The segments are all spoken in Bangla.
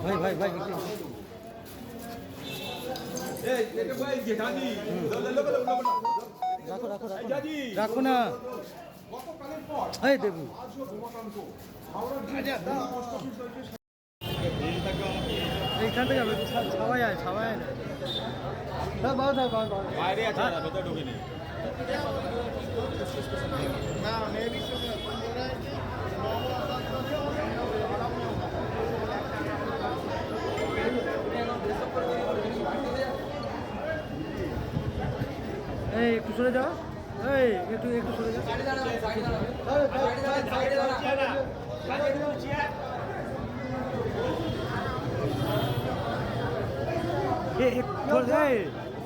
ভাই ভাই ভাই রাখো রাখো রাখো না এই দেবু এইখান থেকে ছাওয়াই আয় না বাইরে আছে না ভেতরে ঢুকে নেই এই একটু সরে যাও এই একটু সরে যাও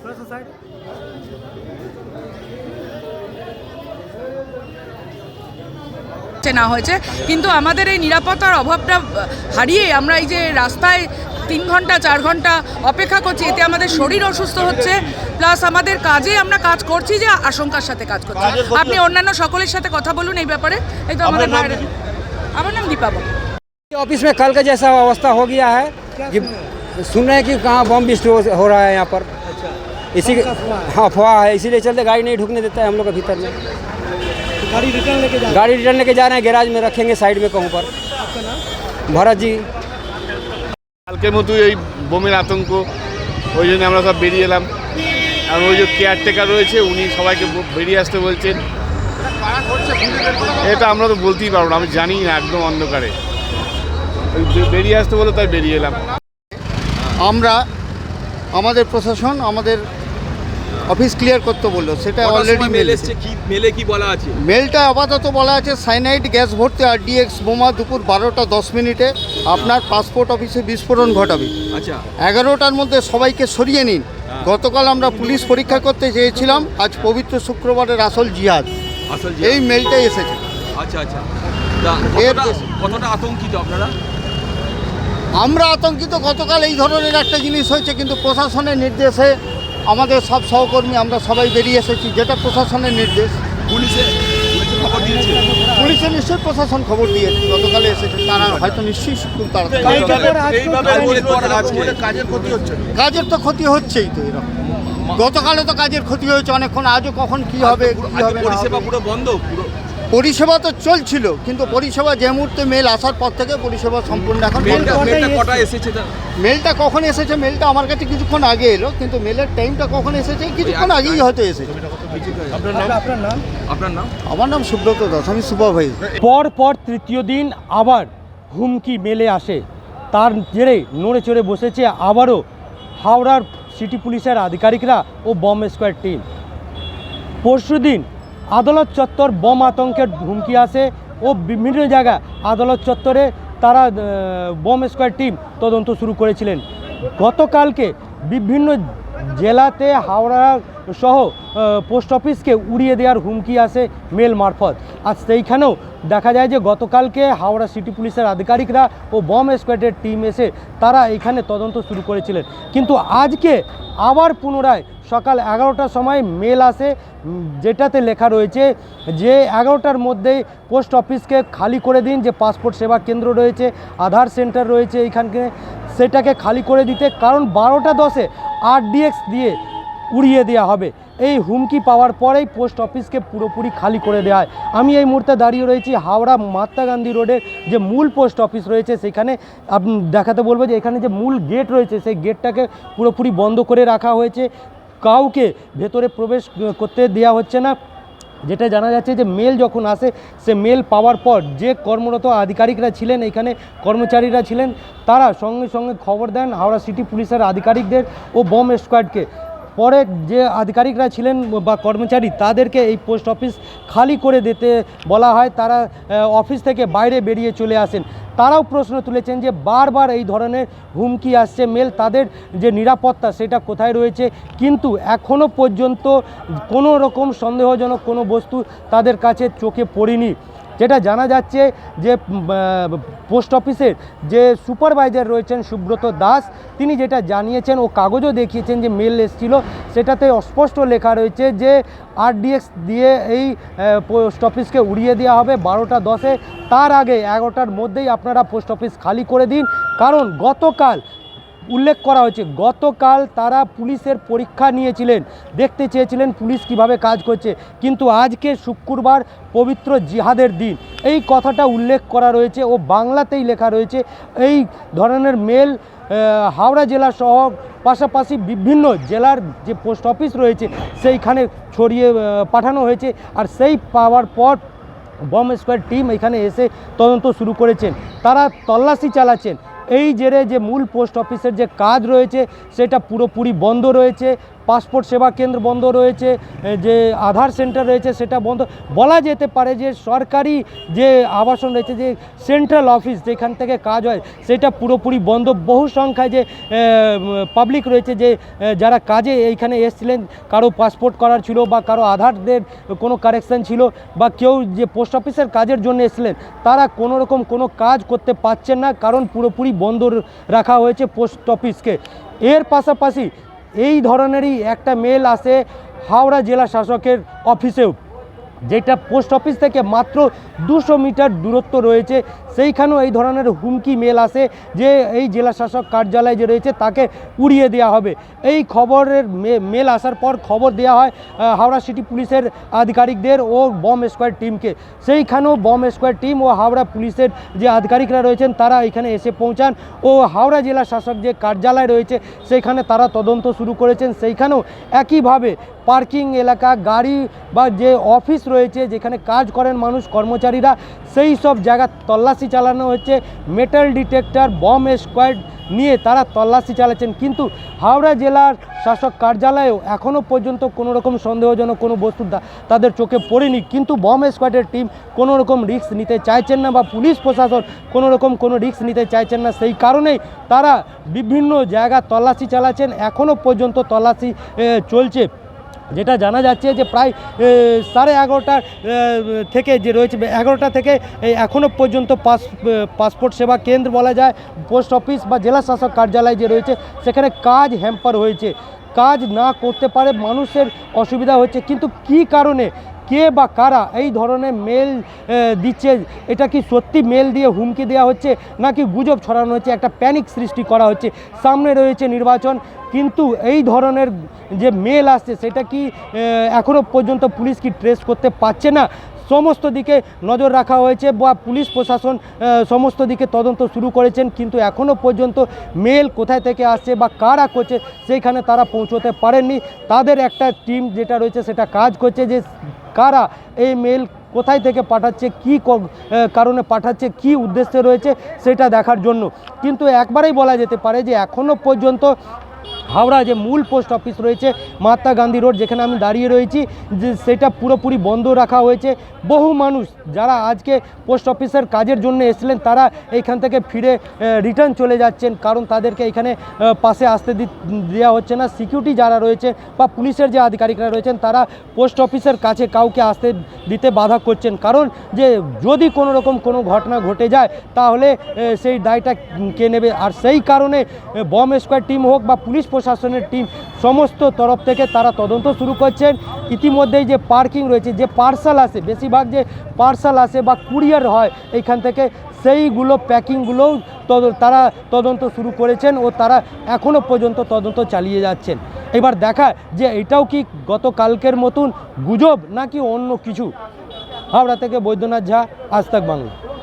थोड़ा सा साइड না হয়েছে কিন্তু আমাদের এই নিরাপত্তার অভাবটা হারিয়ে আমরা এই যে রাস্তায় 3 ঘন্টা 4 ঘন্টা অপেক্ষা করছি, এতে আমাদের শরীর অসুস্থ হচ্ছে, প্লাস আমাদের কাজে আমরা কাজ করছি যে আশঙ্কার সাথে কাজ করছি। আপনি অন্যান্য সকলের সাথে কথা বলুন এই ব্যাপারে। এই তো আমাদের আমার नाम दीपा बम। ऑफिस में कल का जैसा अवस्था हो गया है कि सुन रहे हैं कि कहाँ बम विस्फोट हो रहा है यहाँ पर। इसी हाँ अफवाह है, इसीलिए चलते गाड़ी नहीं ढुकने देता है हम लोग के भीतर में। गाड़ी रिटर्न लेके जा रहे हैं, गैराज में रखेंगे साइड में कहूँ पर। भरत जी কালকের মতোই এই বোমের আতঙ্ক, ওই জন্য আমরা সব বেরিয়ে এলাম। আর ওই যে কেয়ারটেকার রয়েছে উনি সবাইকে বেরিয়ে আসতে বলছেন। এটা আমরা তো বলতেই পারবো না, আমি জানি না, একদম অন্ধকারে বেরিয়ে আসতে বলে তাই বেরিয়ে এলাম। আমরা আমাদের প্রশাসন আমাদের অফিস ক্লিয়ার করতে বললো, সেটা অলরেডি মেল এসেছে। মেলে কি বলা আছে? মেলটা আপাতত বলা আছে সাইনাইড গ্যাস ভর্তি RDX বোমা দুপুর 12টা 10 মিনিটে আপনার পাসপোর্ট অফিসে বিস্ফোরণ ঘটাবে। আচ্ছা, 11টার মধ্যে সবাইকে সরিয়ে নিন। গতকাল আমরা পুলিশ পরীক্ষা করতে চেয়েছিলাম, আজ পবিত্র শুক্রবারের আসল জিহাদ। এই মেলটাই এসেছে। আচ্ছা আচ্ছা, কতটা আতঙ্কিত আপনারা? আমরা আতঙ্কিত, গতকাল এই ধরনের একটা জিনিস হয়েছে, কিন্তু প্রশাসনের নির্দেশে আমাদের সব সহকর্মী আমরা সবাই বেরিয়ে এসেছি, যেটা প্রশাসনের নির্দেশ। পুলিশে খবর দিয়েছে? পুলিশে নিশ্চয়ই প্রশাসন খবর দিয়েছে, গতকালে এসেছে, তারা হয়তো নিশ্চয়ই খুব তাড়াতাড়ি। কাজের তো ক্ষতি হচ্ছেই তো, এরকম গতকালে তো কাজের ক্ষতি হয়েছে অনেকক্ষণ, আজও কখন কি হবে পরিষেবা পুরো বন্ধ? পরিষেবা তো চলছিল, কিন্তু পরিষেবা যে মুহূর্তে মেল আসার পর থেকে পরিষেবা সম্পূর্ণ এখন বন্ধ। মেলটা কখন এসেছে? মেলটা আমার কাছে কিছুক্ষণ আগে এলো, কিন্তু মেলের টাইমটা কখন এসেছে কিছুক্ষণ আগেই হয়তো এসেছে। আপনার নাম? আমার নাম সুব্রত দাস, আমি সুপারভাইজার। পর তৃতীয় দিন আবার হুমকি মেলে আসে, তার জেরে নড়ে চড়ে বসেছে আবারও হাওড়ার সিটি পুলিশের আধিকারিকরা ও বম স্কোয়াড টিম। পরশুদিন আদালত চত্বর বম আতঙ্কের হুমকি আসে ও বিভিন্ন জায়গায় আদালত চত্বরে তারা বম স্কোয়াড টিম তদন্ত শুরু করেছিলেন। গতকালকে বিভিন্ন জেলাতে হাওড়া সহ পোস্ট অফিসকে উড়িয়ে দেওয়ার হুমকি আসে মেল মারফত। আর সেইখানেও দেখা যায় যে গতকালকে হাওড়া সিটি পুলিশের আধিকারিকরা ও বম স্কোয়াডের টিম এসে তারা এইখানে তদন্ত শুরু করেছিলেন। কিন্তু আজকে আবার পুনরায় সকাল 11টার সময় মেল আসে, যেটাতে লেখা রয়েছে যে 11টার মধ্যেই পোস্ট অফিসকে খালি করে দিন, যে পাসপোর্ট সেবা কেন্দ্র রয়েছে, আধার সেন্টার রয়েছে এইখানকে, সেটাকে খালি করে দিতে, কারণ 12টা 10-এ RDX দিয়ে উড়িয়ে দেওয়া হবে। এই হুমকি পাওয়ার পরেই পোস্ট অফিসকে পুরোপুরি খালি করে দেওয়া হয়। আমি এই মুহূর্তে দাঁড়িয়ে রয়েছি হাওড়া মহাত্মা গান্ধী রোডের যে মূল পোস্ট অফিস রয়েছে, সেখানে আপনি দেখাতে বলবো যে এখানে যে মূল গেট রয়েছে সেই গেটটাকে পুরোপুরি বন্ধ করে রাখা হয়েছে, কাউকে ভেতরে প্রবেশ করতে দেওয়া হচ্ছে না। যেটা জানা যাচ্ছে যে মেল যখন আসে, সে মেল পাওয়ার পর যে কর্মরত আধিকারিকরা ছিলেন, এখানে কর্মচারীরা ছিলেন, তারা সঙ্গে সঙ্গে খবর দেন হাওড়া সিটি পুলিশের আধিকারিকদের ও বম স্কোয়াডকে। পরে যে আধিকারিকরা ছিলেন বা কর্মচারী, তাদেরকে এই পোস্ট অফিস খালি করে দিতে বলা হয়। তারা অফিস থেকে বাইরে বেরিয়ে চলে আসেন। তারাও প্রশ্ন তুলেছেন যে বারবার এই ধরনের হুমকি আসছে মেল, তাদের যে নিরাপত্তা সেটা কোথায় রয়েছে। কিন্তু এখনও পর্যন্ত কোনো রকম সন্দেহজনক কোনো বস্তু তাদের কাছে চোখে পড়েনি। যেটা জানা যাচ্ছে যে পোস্ট অফিসের যে সুপারভাইজার রয়েছেন সুব্রত দাস, তিনি যেটা জানিয়েছেন ও কাগজও দেখিয়েছেন যে মেল এসেছিল, সেটাতে অস্পষ্ট লেখা রয়েছে যে RDX দিয়ে এই পোস্ট অফিসকে উড়িয়ে দেওয়া হবে 12:10-এ, তার আগে 11টার মধ্যেই আপনারা পোস্ট অফিস খালি করে দিন। কারণ গতকাল উল্লেখ করা হয়েছে, গতকাল তারা পুলিশের পরীক্ষা নিয়েছিলেন, দেখতে চেয়েছিলেন পুলিশ কিভাবে কাজ করছে, কিন্তু আজকে শুক্রবার পবিত্র জিহাদের দিন, এই কথাটা উল্লেখ করা রয়েছে ও বাংলাতেই লেখা রয়েছে। এই ধরনের মেল হাওড়া জেলা সহ পাশাপাশি বিভিন্ন জেলার যে পোস্ট অফিস রয়েছে সেইখানে ছড়িয়ে পাঠানো হয়েছে। আর সেই পাওয়ার পর বম্ব স্কোয়াড টিম এখানে এসে তদন্ত শুরু করেছেন, তারা তল্লাশি চালাচ্ছেন। এই জেরে যে মূল পোস্ট অফিসের যে কাজ রয়েছে সেটা পুরোপুরি বন্ধ রয়েছে, পাসপোর্ট সেবা কেন্দ্র বন্ধ রয়েছে, যে আধার সেন্টার রয়েছে সেটা বন্ধ। বলা যেতে পারে যে সরকারি যে আবাসন রয়েছে, যে সেন্ট্রাল অফিস যেখান থেকে কাজ হয় সেটা পুরোপুরি বন্ধ। বহু সংখ্যায় যে পাবলিক রয়েছে, যে যারা কাজে এইখানে এসেছিলেন, কারো পাসপোর্ট করার ছিল বা কারো আধারদের কোনো কারেকশান ছিল বা কেউ যে পোস্ট অফিসের কাজের জন্য এসেছিলেন, তারা কোনো রকম কোনো কাজ করতে পারছেন না, কারণ পুরোপুরি বন্ধ রাখা হয়েছে পোস্ট অফিসকে। এর পাশাপাশি এই ধরনেরই একটা মেল আসে হাওড়া জেলা শাসকের অফিসেও, যেটা পোস্ট অফিস থেকে মাত্র 200 মিটার দূরত্ব রয়েছে, সেইখানেও এই ধরনের হুমকি মেল আসে যে এই জেলা শাসক কার্যালয় যে রয়েছে তাকে উড়িয়ে দেওয়া হবে। এই খবরের মেল আসার পর খবর দেওয়া হয় হাওড়া সিটি পুলিশের আধিকারিকদের ও বম্ব স্কোয়াড টিমকে। সেইখানেও বম্ব স্কোয়াড টিম ও হাওড়া পুলিশের যে আধিকারিকরা রয়েছেন তারা এখানে এসে পৌঁছান ও হাওড়া জেলা শাসক যে কার্যালয় রয়েছে সেইখানে তারা তদন্ত শুরু করেছেন। সেইখানেও একইভাবে পার্কিং এলাকা, গাড়ি বা যে অফিস রয়েছে যেখানে কাজ করেন মানুষ, কর্মচারীরা, সেই সব জায়গা তল্লাশি চালানো হচ্ছে। মেটাল ডিটেক্টর, বম্ব স্কোয়াড নিয়ে তারা তল্লাশি চালাচ্ছেন, কিন্তু হাওড়া জেলার শাসক কার্যালয়েও এখনও পর্যন্ত কোনো রকম সন্দেহজনক কোনো বস্তু তাদের চোখে পড়েনি। কিন্তু বম্ব স্কোয়াডের টিম কোনো রকম রিস্ক নিতে চাইছেন না বা পুলিশ প্রশাসন কোনো রকম কোনো রিস্ক নিতে চাইছেন না, সেই কারণেই তারা বিভিন্ন জায়গা তল্লাশি চালাচ্ছেন। এখনও পর্যন্ত তল্লাশি চলছে। যেটা জানা যাচ্ছে যে প্রায় 11:30 থেকে যে রয়েছে, 11টা থেকে এখনও পর্যন্ত পাসপোর্ট সেবা কেন্দ্র বলা যায়, পোস্ট অফিস বা জেলা শাসক কার্যালয় যে রয়েছে সেখানে কাজ হ্যাম্পার হয়েছে, কাজ না করতে পারে, মানুষের অসুবিধা হচ্ছে। কিন্তু কী কারণে, কে বা কারা এই ধরনের মেল দিচ্ছে, এটা কি সত্যি মেল দিয়ে হুমকি দেওয়া হচ্ছে নাকি গুজব ছড়ানো হচ্ছে, একটা প্যানিক সৃষ্টি করা হচ্ছে? সামনে রয়েছে নির্বাচন, কিন্তু এই ধরনের যে মেল আসছে সেটা কি এখনও পর্যন্ত পুলিশ কি ট্রেস করতে পারছে না? সমস্ত দিকে নজর রাখা হয়েছে বা পুলিশ প্রশাসন সমস্ত দিকে তদন্ত শুরু করেছেন, কিন্তু এখনও পর্যন্ত মেল কোথায় থেকে আসছে বা কারা করছে সেইখানে তারা পৌঁছতে পারেননি। তাদের একটা টিম যেটা রয়েছে সেটা কাজ করছে যে কারা এই মেল কোথায় থেকে পাঠাচ্ছে, কী কারণে পাঠাচ্ছে, কী উদ্দেশ্যে রয়েছে সেটা দেখার জন্য। কিন্তু একবারেই বলা যেতে পারে যে এখনও পর্যন্ত হাওড়া যে মূল পোস্ট অফিস রয়েছে মহাত্মা গান্ধী রোড, যেখানে আমি দাঁড়িয়ে রয়েছি, যে সেটা পুরোপুরি বন্ধ রাখা হয়েছে। বহু মানুষ যারা আজকে পোস্ট অফিসের কাজের জন্য এসেছিলেন তারা এইখান থেকে ফিরে রিটার্ন চলে যাচ্ছেন, কারণ তাদেরকে এখানে পাশে আসতে দেওয়া হচ্ছে না। সিকিউরিটি যারা রয়েছে বা পুলিশের যে আধিকারিকরা রয়েছেন তারা পোস্ট অফিসের কাছে কাউকে আসতে দিতে বাধা করছেন, কারণ যে যদি কোনো রকম কোনো ঘটনা ঘটে যায় তাহলে সেই দায়টা কে নেবে। আর সেই কারণে বম্ব স্কোয়াড টিম হোক বা পুলিশ প্রশাসনের টিম সমস্ত তরফ থেকে তারা তদন্ত শুরু করছেন। ইতিমধ্যেই যে পার্কিং রয়েছে, যে পার্সেল আসে, বেশিরভাগ যে পার্সেল আসে বা কুরিয়ার হয় এইখান থেকে, সেইগুলো প্যাকিংগুলোও তারা তদন্ত শুরু করেছেন ও তারা এখনও পর্যন্ত তদন্ত চালিয়ে যাচ্ছেন। এবার দেখা যে এটাও কি গতকালকের মতন গুজব নাকি অন্য কিছু। হাওড়া থেকে বৈদ্যনাথ ঝা, আজ তাক বাংলা।